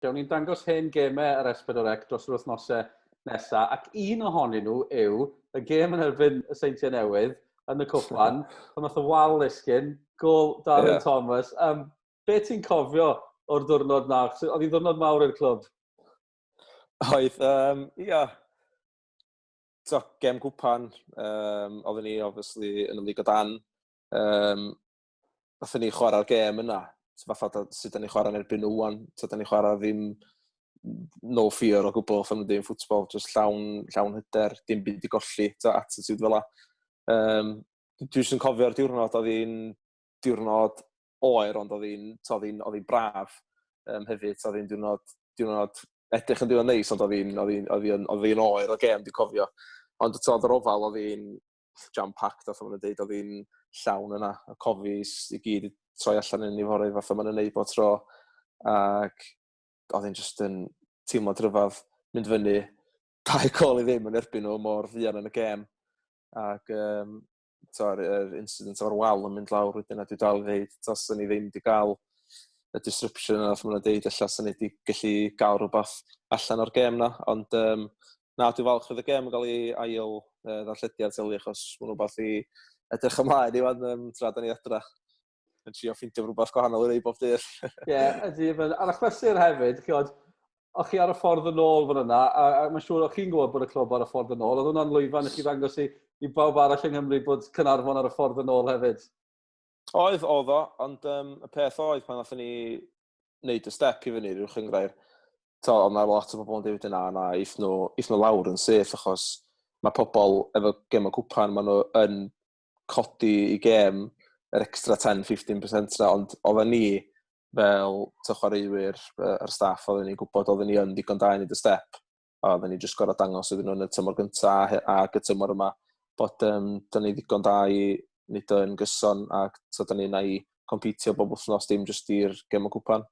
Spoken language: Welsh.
Gawn ni'n dangos hen gemau yr Esbydorec dros yr wythnosau nesaf, ac un ohonyn nhw yw y gêm yn erbyn y Seintiau Newydd yn y cwpan, pan nath y wal ddisgyn, gol Darren Thomas. Be ti'n cofio o'r diwrnod na? Oedd hi'n ddiwrnod mawr i'r clwb? Oedd, ia. So, gêm cwpan, oedden ni, obviously, yn y lig o dan. Nathon ni chwarae'r gêm yna. Fatha sut da ni chwarae'n erbyn nhw wan. Da ni chwarae ddim no fear o gwbl fan ydyn ffwtbol, just llawn hyder, dim byd i golli, attitude fel la. Dwi jyst yn cofio'r diwrnod, oedd hi'n diwrnod oer, ond oedd hi'n braf hefyd. Oedd hi'n diwrnod edrych yn diwrnod neis, ond oedd hi'n oer o gêm, dwi'n cofio. Ond oedd yr ofal, oedd hi'n jam-packed, oedd hi'n llawn yna, y cofis i gyd i troi allan yn ei fori, fatha ma'n neud bob tro. Ac oedd hi'n just yn teimlad rhyfedd mynd fyny, 2 gol i ddim yn erbyn nhw mor fuan yn y gêm. Ac yr incident o'r wal yn mynd lawr wedyn, a dwi dal i ddeud, os ni ddim wedi cael y disruption yna, ma'n deud, ella sy'n ni wedi gallu gael rhywbeth allan o'r gêm na. Ond na, dwi'n falch oedd y gêm yn cael ei ail ddarllediad teli, achos mae'n rhywbeth i edrych ymlaen i wan tra da ni adra. Yn trio ffeindio rhywbeth gwahanol i rei bob dydd. Ie, ydy. Ar y chlysur hefyd, o'ch chi ar y ffordd yn ôl fan yna, a mae'n siŵr o'ch chi'n gwybod bod y clwb ar y ffordd yn ôl. Oedd hwnna'n lwyfan i chi ddangos i bawb arall yng Nghymru bod Caernarfon ar y ffordd yn ôl hefyd? Oedd o, ond y peth oedd pan nathon ni wneud y step i fyny, rhywch yn grair. Oedd na lot o bobl yn dweud yna, na if nhw lawr yn syth, achos mae pobl efo gêm o cwpan, maen nhw yn codi i gêm yr extra 10-15% na, ond oedden ni fel chwaraewyr, yr staff, oedden ni'n gwybod oedden ni yn digon da i wneud y step, a oedden ni jyst gorau dangos iddyn nhw yn y tymor gyntaf ac y tymor yma, bod da ni digon da i wneud yn gyson, ac da ni na i competio bob wythnos dim jyst i'r gêm o cwpan.